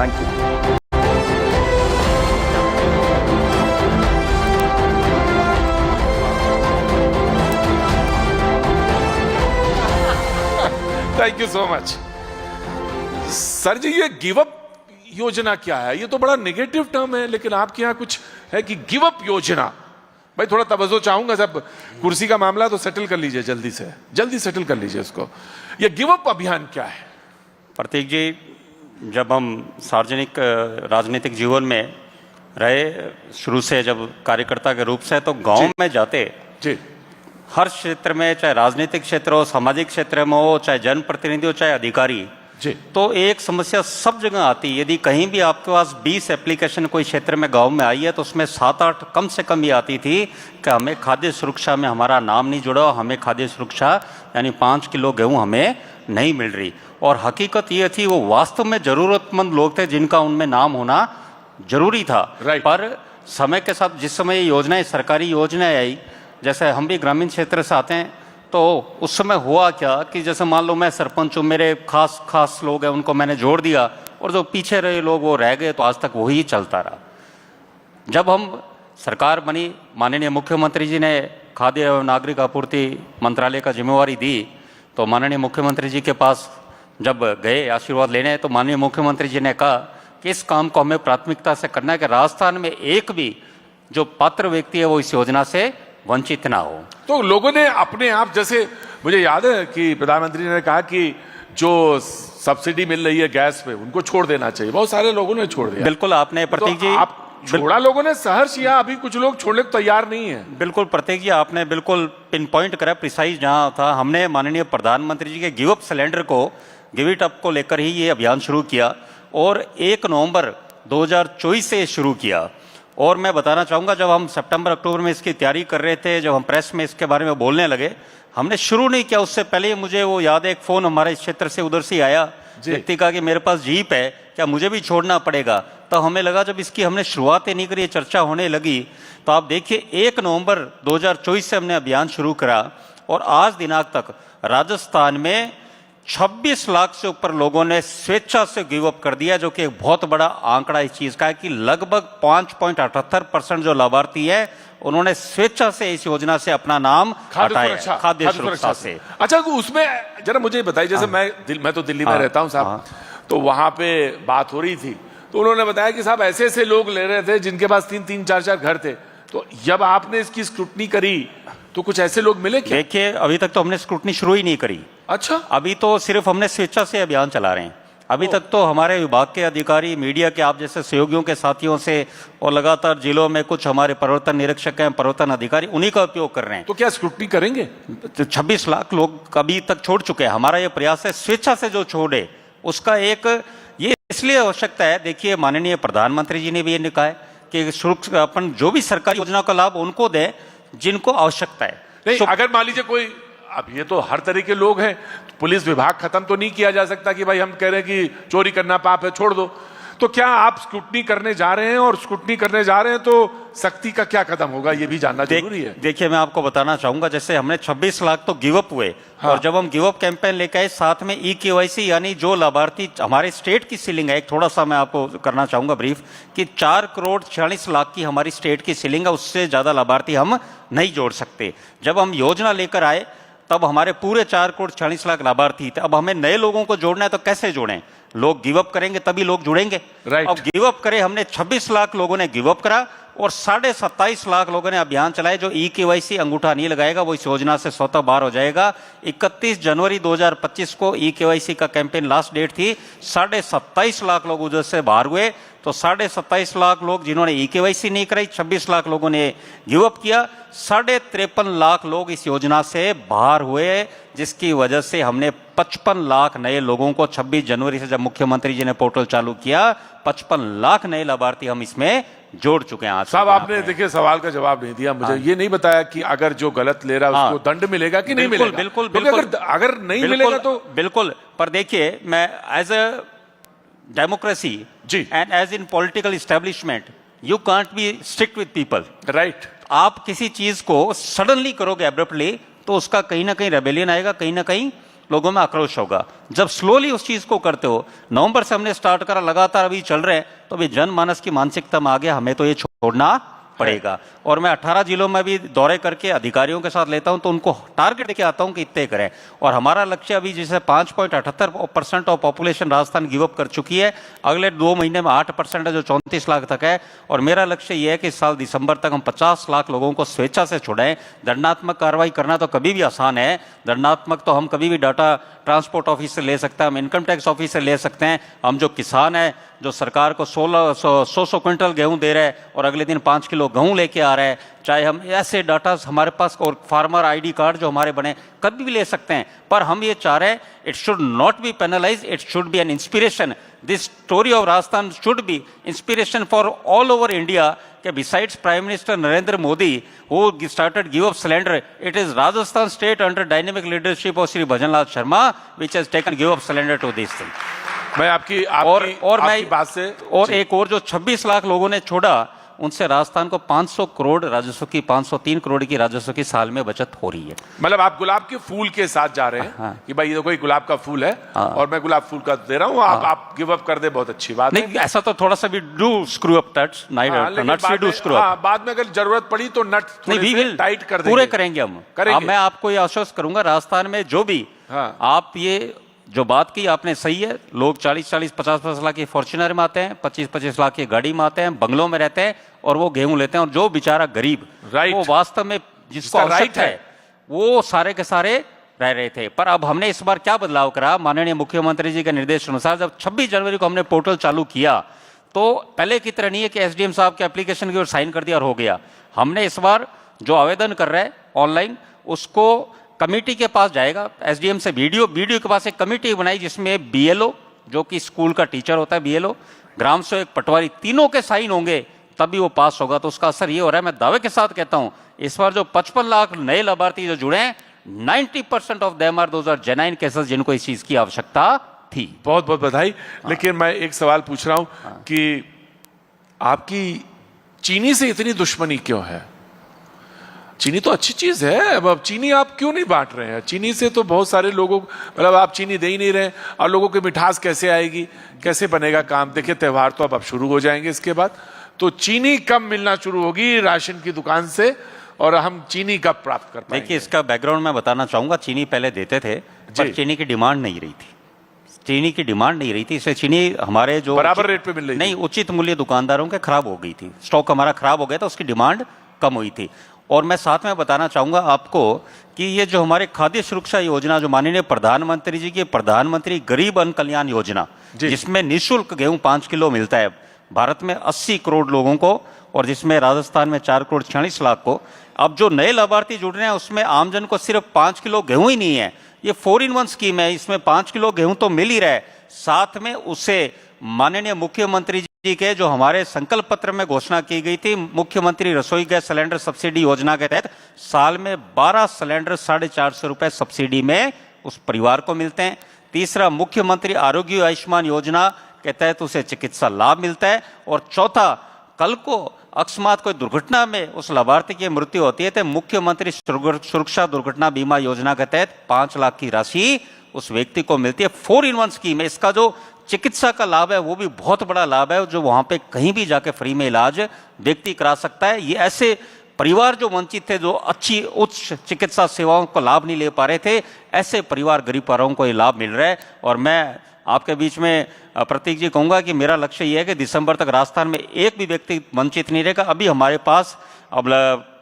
Thank you. Thank you so much. Sir ji, ये give up योजना क्या है? ये तो बड़ा नेगेटिव टर्म है, लेकिन आपके यहाँ कुछ है कि गिव अप योजना। भाई थोड़ा तवज्जो चाहूंगा, सब कुर्सी का मामला तो सेटल कर लीजिए, जल्दी सेटल कर लीजिए इसको। ये गिव अप अभियान क्या है? प्रतीक जी, जब हम सार्वजनिक राजनीतिक जीवन में रहे, शुरू से जब कार्यकर्ता के रूप से, तो गांव में जाते जी, हर क्षेत्र में, चाहे राजनीतिक क्षेत्र हो, सामाजिक क्षेत्र में हो, चाहे जनप्रतिनिधि हो, चाहे अधिकारी जी, तो एक समस्या सब जगह आती है। यदि कहीं भी आपके पास 20 एप्लीकेशन कोई क्षेत्र में गांव में आई है, तो उसमें 7-8 कम से कम ये आती थी कि हमें खाद्य सुरक्षा में हमारा नाम नहीं जुड़ा, हमें खाद्य सुरक्षा यानी 5 किलो गेहूं हमें नहीं मिल रही। और हकीकत ये थी, वो वास्तव में जरूरतमंद लोग थे जिनका उनमें नाम होना जरूरी था। पर समय के साथ जिस समय ये योजनाएं, सरकारी योजनाएं आई, जैसे हम भी ग्रामीण क्षेत्र से आते हैं, तो उस समय हुआ क्या कि जैसे मान लो मैं सरपंच हूँ, मेरे खास लोग हैं, उनको मैंने जोड़ दिया, और जो पीछे रहे लोग वो रह गए, तो आज तक वही चलता रहा। जब हम सरकार बनी, माननीय मुख्यमंत्री जी ने खाद्य एवं नागरिक आपूर्ति मंत्रालय का जिम्मेवारी दी, तो माननीय मुख्यमंत्री जी के पास जब गए आशीर्वाद लेने, तो माननीय मुख्यमंत्री जी ने कहा कि इस काम को हमें प्राथमिकता से करना है कि राजस्थान में एक भी जो पात्र व्यक्ति है वो इस योजना से वंचित ना हो। तो लोगों ने अपने आप, जैसे मुझे याद है कि प्रधानमंत्री ने कहा कि जो सब्सिडी मिल रही है गैस पे, उनको छोड़ देना चाहिए, बहुत सारे लोगों ने छोड़ दिया। बिल्कुल आपने प्रतीक जी, आप छोड़ा लोगों ने सहर्ष, या अभी कुछ लोग छोड़ने को तैयार नहीं है? बिल्कुल प्रतीक जी, आपने बिल्कुल पिन पॉइंट करा, प्रिसाइज जहां था। हमने माननीय प्रधानमंत्री जी के गिव अप सिलेंडर को, गिव इट अप को लेकर ही ये अभियान शुरू किया, और 1 नवंबर 2024 से शुरू किया। और मैं बताना चाहूँगा, जब हम सितंबर अक्टूबर में इसकी तैयारी कर रहे थे, जब हम प्रेस में इसके बारे में बोलने लगे, हमने शुरू नहीं किया, उससे पहले मुझे वो याद है, एक फ़ोन हमारे इस क्षेत्र से उधर से आया, व्यक्ति का कि मेरे पास जीप है, क्या मुझे भी छोड़ना पड़ेगा? तो हमें लगा, जब इसकी हमने शुरुआत ही नहीं करी, चर्चा होने लगी, तो आप देखिए 1 नवंबर 2024 से हमने अभियान शुरू करा, और आज दिनांक तक राजस्थान में 26 लाख से ऊपर लोगों ने स्वेच्छा से गिव अप कर दिया, जो कि एक बहुत बड़ा आंकड़ा इस चीज का है कि लगभग 5.78% जो लाभार्थी है, उन्होंने स्वेच्छा से इस योजना से अपना नाम हटाया, खाद्य सुरक्षा से। अच्छा, तो उसमें जरा मुझे बताइए, जैसे मैं तो दिल्ली में रहता हूँ साहब, तो वहां पे बात हो रही थी, तो उन्होंने बताया कि साहब ऐसे ऐसे लोग ले रहे थे जिनके पास 3-3, 4-4 घर थे। तो जब आपने इसकी स्क्रूटनी करी, तो कुछ ऐसे लोग मिले क्या? देखिए, अभी तक तो हमने स्क्रूटनी शुरू ही नहीं करी। अच्छा, अभी तो सिर्फ हमने स्वेच्छा से अभियान चला रहे हैं। अभी तक तो हमारे विभाग के अधिकारी, मीडिया के आप जैसे सहयोगियों के साथियों से, और लगातार जिलों में कुछ हमारे परिवर्तन निरीक्षक हैं, परिवर्तन अधिकारी, उन्हीं का उपयोग कर रहे हैं। तो क्या स्क्रूटनी करेंगे? 26 लाख लोग अभी तक छोड़ चुके हैं। हमारा ये प्रयास है स्वेच्छा से जो छोड़े, उसका एक ये इसलिए आवश्यकता है। देखिए, माननीय प्रधानमंत्री जी ने भी ये कहा है कि अपन जो भी सरकारी योजना का लाभ उनको दें जिनको आवश्यकता है। नहीं, अगर मान लीजिए कोई, अब ये तो हर तरह के लोग हैं, पुलिस विभाग खत्म तो नहीं किया जा सकता कि भाई हम कह रहे हैं कि चोरी करना पाप है, छोड़ दो। तो क्या आप स्क्रूटनी करने जा रहे हैं, और स्क्रूटनी करने जा रहे हैं तो सख्ती का क्या कदम होगा, ये भी जानना जरूरी है। देखिए, मैं आपको बताना चाहूंगा, जैसे हमने 26 लाख तो गिव अप हुए, और जब हम गिव अप कैंपेन लेके आए, साथ में EKYC यानी जो लाभार्थी, हमारे स्टेट की सीलिंग है, एक थोड़ा सा मैं आपको करना चाहूंगा ब्रीफ, कि 4,46,00,000 की हमारी स्टेट की सीलिंग है, उससे ज्यादा लाभार्थी हम नहीं जोड़ सकते। जब हम योजना लेकर आए, तब हमारे पूरे 4,46,00,000 लाभार्थी थे। अब हमें नए लोगों को जोड़ना है, तो कैसे जोड़ें? लोग गिव अप करेंगे तभी लोग जुड़ेंगे। अब गिव अप करे, हमने 26 लाख लोगों ने गिव अप करा, और 27.5 लाख लोगों ने अभियान चलाए। जो EKYC अंगूठा नहीं लगाएगा वो इस योजना से स्वतः बाहर हो जाएगा। 31 जनवरी 2025 को EKYC का कैंपेन लास्ट डेट थी। 27.5 लाख लोग उधर से बाहर हुए। तो 27.5 लाख लोग जिन्होंने EKYC नहीं कराई, 26 लाख लोगों ने गिव अप किया, 53.5 लाख लोग इस योजना से बाहर हुए, जिसकी वजह से हमने 55 लाख नए लोगों को 26 जनवरी से जब मुख्यमंत्री जी ने पोर्टल चालू किया, 55 लाख नए लाभार्थी हम इसमें जोड़ चुके हैं। साहब, आपने देखिए सवाल का जवाब नहीं दिया मुझे। ये नहीं बताया कि अगर जो गलत ले रहा है उसको दंड मिलेगा कि नहीं मिलेगा। बिल्कुल, अगर नहीं मिलेगा तो बिल्कुल। पर देखिए, मैं as a democracy and as in political establishment, you can't be strict with people, right. आप किसी चीज को सडनली करोगे एब्रप्टली, तो उसका कहीं ना कहीं रेबेलियन आएगा, कहीं ना कहीं लोगों में आक्रोश होगा। जब स्लोली उस चीज को करते हो, नवंबर से हमने स्टार्ट करा, लगातार अभी चल रहे हैं, तो अभी जनमानस की मानसिकता में आ गया हमें तो ये छोड़ना पड़ेगा। और मैं 18 जिलों में भी दौरे करके अधिकारियों के साथ लेता हूं, तो उनको टारगेट देके आता हूं कि इतने करें। और हमारा लक्ष्य अभी जैसे 5.78% of population Rajasthan give up कर चुकी है, अगले 2 महीने में 8% है, जो 34 लाख तक है। और मेरा लक्ष्य यह है कि इस साल दिसंबर तक हम 50 लाख लोगों को स्वेच्छा से छुड़ाएं। दंडात्मक कार्रवाई करना तो कभी भी आसान है, दंडात्मक तो हम कभी भी डाटा ट्रांसपोर्ट ऑफिस से ले सकते हैं, हम इनकम टैक्स ऑफिस से ले सकते हैं। हम जो किसान है, जो सरकार को 100 क्विंटल गेहूं दे रहे हैं और अगले दिन 5 किलो गेहूं लेके आ रहे हैं, चाहे हम ऐसे डाटा हमारे पास और फार्मर आईडी कार्ड जो हमारे बने कभी भी ले सकते हैं। पर हम ये चाह रहे हैं, it should not be penalise, it should be an inspiration. This story of Rajasthan should be inspiration for all over India, कि besides Prime Minister Narendra Modi, who started Give Up Cylinder, it is Rajasthan state under dynamic leadership of Shri Bhajanlal Sharma which has taken Give Up Cylinder to this thing. मैं आपकी बात से और एक और जो 26 लाख लोगों ने छोड़ा, उनसे राजस्थान को 500 करोड़ राजस्व की 503 करोड़ की राजस्व की साल में बचत हो रही है। मतलब आप गुलाब के फूल के साथ जा रहे हैं। हाँ। कि भाई ये तो कोई गुलाब का फूल है। हाँ। और मैं गुलाब फूल का दे रहा हूँ, आप गिव अप कर दे, बहुत अच्छी बात नहीं, ऐसा तो थोड़ा सा भी do screw up nuts, nuts we do screw up. बाद में अगर जरूरत पड़ी तो नट नहीं, वी विल टाइट कर देंगे, पूरे करेंगे हम। करेंगे। मैं आपको ये आश्वस्त करूंगा, राजस्थान में जो भी आप ये जो बात की आपने सही है, लोग 40-40, 50-50 लाख की फॉर्च्यूनर में आते हैं, 25-25 लाख की गाड़ी में आते हैं, बंगलों में रहते हैं और वो गेहूं लेते हैं। और जो बेचारा गरीब, वो वास्तव में जिसको राइट है, वो सारे के सारे रह रहे थे। पर अब हमने इस बार क्या बदलाव करा, माननीय मुख्यमंत्री जी के निर्देश अनुसार जब 26 जनवरी को हमने पोर्टल चालू किया, तो पहले की तरह नहीं है कि एसडीएम साहब के एप्लीकेशन की ओर साइन कर दिया और हो गया। हमने इस बार जो आवेदन कर रहे हैं ऑनलाइन, उसको कमेटी के पास जाएगा, एसडीएम से बीडीओ के पास एक कमेटी बनाई जिसमें बीएलओ, जो कि स्कूल का टीचर होता है, बीएलओ, ग्राम सेवक, पटवारी, तीनों के साइन होंगे तभी वो पास होगा। तो उसका असर ये हो रहा है, मैं दावे के साथ कहता हूं, इस बार जो 55 लाख नए लाभार्थी जो जुड़े हैं, 90% of them are those are genuine cases जिनको इस चीज की आवश्यकता थी। बहुत बहुत बधाई। लेकिन मैं एक सवाल पूछ रहा हूं कि आपकी चीनी से इतनी दुश्मनी क्यों है? चीनी तो अच्छी चीज है, अब चीनी आप क्यों नहीं बांट रहे हैं? चीनी से तो बहुत सारे लोगों, मतलब आप चीनी दे ही नहीं रहे, और लोगों की मिठास कैसे आएगी, कैसे बनेगा काम? देखिए त्योहार तो अब शुरू हो जाएंगे, इसके बाद तो चीनी कब मिलना शुरू होगी राशन की दुकान से, और हम चीनी कब प्राप्त कर पाएंगे? देखिए, इसका बैकग्राउंड मैं बताना चाहूंगा। चीनी पहले देते थे, पर चीनी की डिमांड नहीं रही थी, चीनी की डिमांड नहीं रही थी, इससे चीनी हमारे जो बराबर रेट पे मिल रही नहीं, उचित मूल्य दुकानदारों के खराब हो गई थी, स्टॉक हमारा खराब हो गया था, उसकी डिमांड कम हुई थी। और मैं साथ में बताना चाहूंगा आपको कि ये जो हमारे खाद्य सुरक्षा योजना, जो माननीय प्रधानमंत्री जी की प्रधानमंत्री गरीब अन्न कल्याण योजना, जिसमें निःशुल्क गेहूं 5 किलो मिलता है भारत में 80 करोड़ लोगों को, और जिसमें राजस्थान में 4 करोड़ 46 लाख को। अब जो नए लाभार्थी जुड़ रहे हैं उसमें आमजन को सिर्फ 5 किलो गेहूं ही नहीं है, ये 4-in-1 स्कीम है, इसमें 5 किलो गेहूं तो मिल ही रहा है, साथ में उसे माननीय मुख्यमंत्री जी के जो हमारे संकल्प पत्र में घोषणा की गई थी, मुख्यमंत्री रसोई गैस सिलेंडर सब्सिडी योजना के तहत साल में 12 सिलेंडर 450 रुपए सब्सिडी में उस परिवार को मिलते हैं। तीसरा, मुख्यमंत्री आरोग्य आयुष्मान योजना के तहत उसे चिकित्सा लाभ मिलता है। और चौथा, कल को अकस्मात कोई दुर्घटना में उस लाभार्थी की मृत्यु होती है तो मुख्यमंत्री सुरक्षा दुर्घटना बीमा योजना के तहत 5 लाख की राशि उस व्यक्ति को मिलती है। 4-in-1 स्कीम है। इसका जो चिकित्सा का लाभ है वो भी बहुत बड़ा लाभ है, जो वहां पे कहीं भी जाके फ्री में इलाज व्यक्ति करा सकता है। ये ऐसे परिवार जो वंचित थे, जो अच्छी उच्च चिकित्सा सेवाओं का लाभ नहीं ले पा रहे थे, ऐसे परिवार, गरीब परिवारों को ये लाभ मिल रहा है। और मैं आपके बीच में प्रतीक जी कहूंगा कि मेरा लक्ष्य ये है कि दिसंबर तक राजस्थान में एक भी व्यक्ति वंचित नहीं रहेगा। अभी हमारे पास अब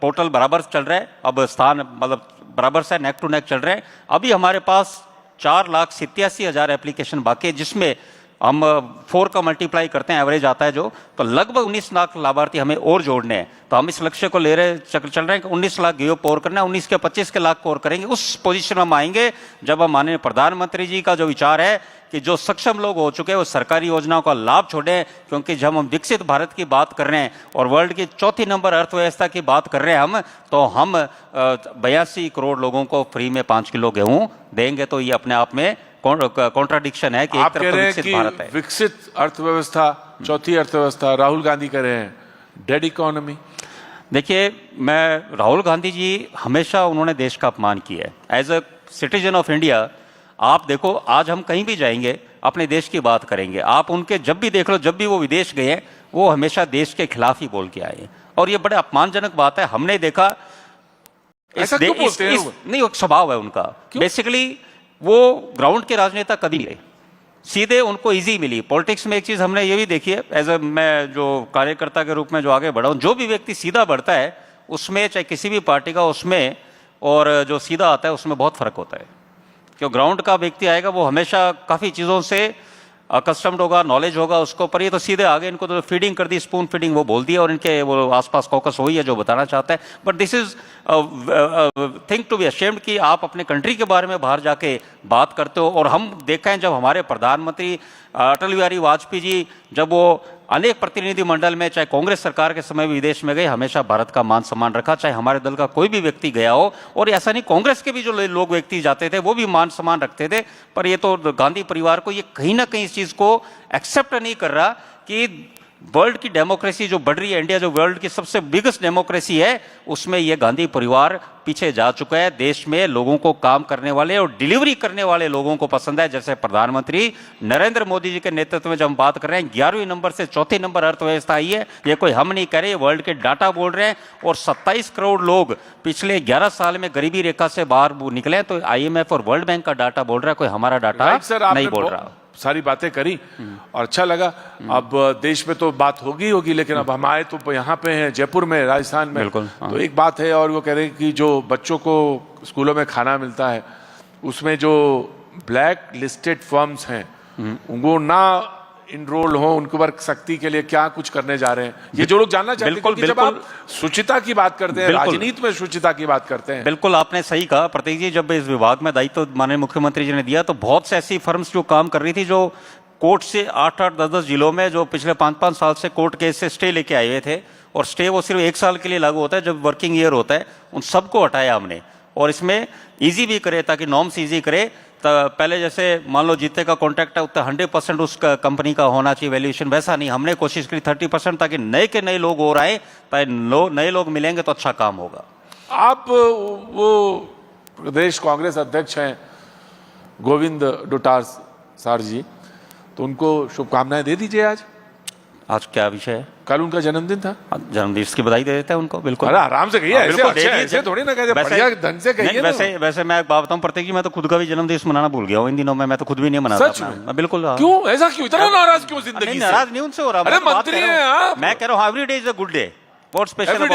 पोर्टल बराबर चल रहा है, अब स्थान मतलब बराबर से नेक टू नेक चल रहे हैं। अभी हमारे पास 4,87,000 एप्लीकेशन बाकी है, जिसमें हम 4 का मल्टीप्लाई करते हैं, एवरेज आता है जो, तो लगभग 19 लाख लाभार्थी हमें और जोड़ने हैं। तो हम इस लक्ष्य को ले रहे चल रहे हैं कि 19 लाख गिव अप और करना है, 19 के 25 के लाख को और करेंगे। उस पोजीशन में हम आएंगे जब हम माननीय प्रधानमंत्री जी का जो विचार है कि जो सक्षम लोग हो चुके हैं वो सरकारी योजनाओं का लाभ छोड़ें, क्योंकि जब हम विकसित भारत की बात कर रहे हैं और वर्ल्ड की 4थी नंबर अर्थव्यवस्था की बात कर रहे हैं हम, तो हम 82 करोड़ लोगों को फ्री में 5 किलो गेहूं देंगे। तो ये अपने आप में कॉन्ट्राडिक्शन है कि आप कह रहे हैं कि विकसित अर्थव्यवस्था, 4थी अर्थव्यवस्था, राहुल गांधी कह रहे हैं डेड इकोनॉमी। देखिए, मैं राहुल गांधी जी हमेशा उन्होंने देश का अपमान किया है। As a citizen of India आप देखो, आज हम कहीं भी जाएंगे अपने देश की बात करेंगे, आप उनके जब भी देख लो, जब भी वो विदेश गए हैं वो हमेशा देश के खिलाफ ही बोल के आए हैं। और ये बड़े अपमानजनक बात है। हमने देखा ऐसा क्यों बोलते हैं वो? नहीं, एक स्वभाव है उनका। बेसिकली वो ग्राउंड के राजनेता कभी नहीं रहे, सीधे उनको इजी मिली। पॉलिटिक्स में एक चीज हमने ये भी देखी है, एज ए मैं जो कार्यकर्ता के रूप में जो आगे बढ़ा हूं, जो भी व्यक्ति सीधा बढ़ता है उसमें, चाहे किसी भी पार्टी का, उसमें और जो सीधा आता है उसमें बहुत फर्क होता है। क्यों ग्राउंड का व्यक्ति आएगा वो हमेशा काफी चीजों से अकस्टम्ड होगा, नॉलेज होगा उसको, पर ये तो सीधे आगे इनको तो फीडिंग कर दी, स्पून फीडिंग वो बोल दिया और इनके वो आसपास कॉकस हुई है जो बताना चाहता है। But this is thing to be ashamed कि आप अपने कंट्री के बारे में बाहर जाके बात करते हो। और हम देखा है जब हमारे प्रधानमंत्री अटल बिहारी वाजपेयी जी जब वो अनेक प्रतिनिधिमंडल में, चाहे कांग्रेस सरकार के समय भी विदेश में गए, हमेशा भारत का मान सम्मान रखा, चाहे हमारे दल का कोई भी व्यक्ति गया हो। और ऐसा नहीं, कांग्रेस के भी जो लोग व्यक्ति जाते थे वो भी मान सम्मान रखते थे। पर ये तो गांधी परिवार को ये कहीं ना कहीं इस चीज को एक्सेप्ट नहीं कर रहा कि वर्ल्ड की डेमोक्रेसी जो बढ़ रही है, इंडिया जो वर्ल्ड की सबसे बिगेस्ट डेमोक्रेसी है, उसमें ये गांधी परिवार पीछे जा चुका है। देश में लोगों को काम करने वाले और डिलीवरी करने वाले लोगों को पसंद है। जैसे प्रधानमंत्री नरेंद्र मोदी जी के नेतृत्व में जब हम बात कर रहे हैं, 11वें नंबर से 4थे नंबर अर्थव्यवस्था आई है। ये कोई हम नहीं कह रहे, वर्ल्ड के डाटा बोल रहे हैं। और 27 करोड़ लोग पिछले 11 साल में गरीबी रेखा से बाहर निकले, तो IMF और वर्ल्ड बैंक का डाटा बोल रहा है, कोई हमारा डाटा नहीं बोल रहा। सारी बातें करी और अच्छा लगा। अब देश में तो बात होगी, लेकिन अब हम आए तो यहाँ पे हैं जयपुर में, राजस्थान में। बिल्कुल, हाँ। तो एक बात है, और वो कह रहे हैं कि जो बच्चों को स्कूलों में खाना मिलता है उसमें जो ब्लैक लिस्टेड फर्म्स हैं वो ना इनरोल हो, उनके ऊपर सख्ती के लिए क्या कुछ करने जा रहे हैं, ये जो लोग जानना चाहते हैं। क्योंकि जब आप शुचिता की बात करते हैं, राजनीति में शुचिता की बात करते हैं। बिल्कुल आपने सही कहा प्रतीक जी। जब इस विभाग में दायित्व माननीय मुख्यमंत्री जी ने दिया तो बहुत से ऐसी फर्म्स जो काम कर रही थी, जो कोर्ट से 8-8, 10-10 जिलों में जो पिछले 5-5 साल से कोर्ट केस से स्टे लेके आए हुए थे, और स्टे वो सिर्फ 1 साल के लिए लागू होता है जब वर्किंग ईयर होता है, उन सबको हटाया हमने। और इसमें ईजी भी करे ताकि नॉर्म्स ईजी करे। तो पहले जैसे मान लो जीते का कॉन्ट्रैक्ट है उतना 100% उस कंपनी का होना चाहिए वैल्यूएशन, वैसा नहीं, हमने कोशिश की 30%, ताकि नए के नए लोग और आए, ताकि नए लोग मिलेंगे तो अच्छा काम होगा। आप वो प्रदेश कांग्रेस अध्यक्ष हैं गोविंद डोटासरा जी, तो उनको शुभकामनाएं दे दीजिए। आज क्या विषय है? कल उनका जन्मदिन था। जन्मदिन की बधाई दे देते हैं उनको। बिल्कुल, अरे आराम से कहिए, ऐसे थोड़ी ना कहिए, बढ़िया ढंग से कहिए। वैसे मैं एक बात बताऊं प्रतीक जी, मैं तो खुद का भी जन्मदिन मनाना भूल गया हूं इन दिनों में। मैं तो खुद भी नहीं मनाता। सच में? बिल्कुल। क्यों ऐसा, क्यों इतना नाराज क्यों जिंदगी से? नाराज नहीं उनसे हो रहा। अरे मंत्री हैं आप। मैं कह रहा हूं every day is a good day. What special about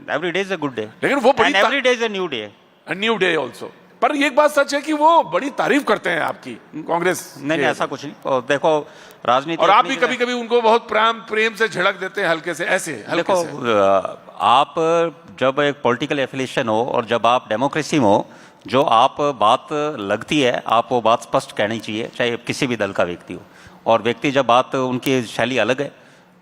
every day is a good day, लेकिन वो बड़ी every day is a new day. New day also. पर एक बात सच है कि वो बड़ी तारीफ करते हैं आपकी, कांग्रेस। नहीं, ऐसा कुछ नहीं। और देखो राजनीति, और आप भी कभी कभी उनको बहुत प्रेम से झड़क देते हैं, हल्के से, ऐसे देखो आप जब एक पॉलिटिकल एफिलिएशन हो और जब आप डेमोक्रेसी में हो, जो आप बात लगती है आप वो बात स्पष्ट कहनी चाहिए, चाहे किसी भी दल का व्यक्ति हो। और व्यक्ति जब बात, उनकी शैली अलग है,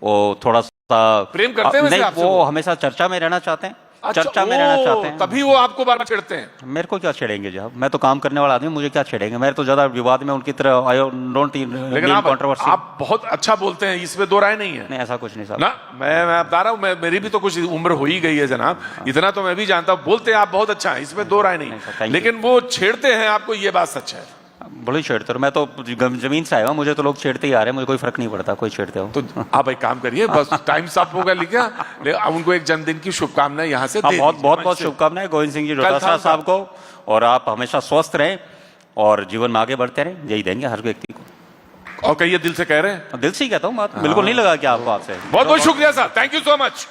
वो थोड़ा सा प्रेम करते हैं वैसे आपसे, वो हमेशा चर्चा में रहना चाहते हैं। चर्चा में रहना चाहते हैं, तभी वो आपको बार बार छेड़ते हैं। मेरे को क्या छेड़ेंगे जब मैं तो काम करने वाला आदमी, मुझे क्या छेड़ेंगे? मैं तो ज्यादा विवाद में उनकी तरह डोंट। लेकिन आप बहुत अच्छा बोलते हैं, इसमें दो राय नहीं है। नहीं, ऐसा कुछ नहीं साहब। ना, मैं बता रहा हूँ, मेरी भी तो कुछ उम्र हो ही गई है जनाब, इतना तो मैं भी जानता हूँ। बोलते हैं आप बहुत अच्छा है, इसमें दो राय नहीं, लेकिन वो छेड़ते हैं आपको, ये बात सच है। बड़ी छेड़ते हो। मैं तो जमीन से आया हूँ, मुझे तो लोग छेड़ते ही आ रहे हैं, मुझे कोई फर्क नहीं पड़ता कोई छेड़ते हो। तो आप एक काम करिए, बस टाइम साफ होगा लिखा, उनको एक जन्मदिन की शुभकामनाएं यहाँ से बहुत शुभकामनाएं गोविंद सिंह जी डोटासरा साहब को। और आप हमेशा स्वस्थ रहें और जीवन में आगे बढ़ते रहें, यही देंगे हर व्यक्ति को। और कहिए, दिल से कह रहे हैं? दिल से ही कहता हूँ बात, बिल्कुल नहीं लगा क्या आपको। आपसे बहुत बहुत शुक्रिया sir, thank you so much.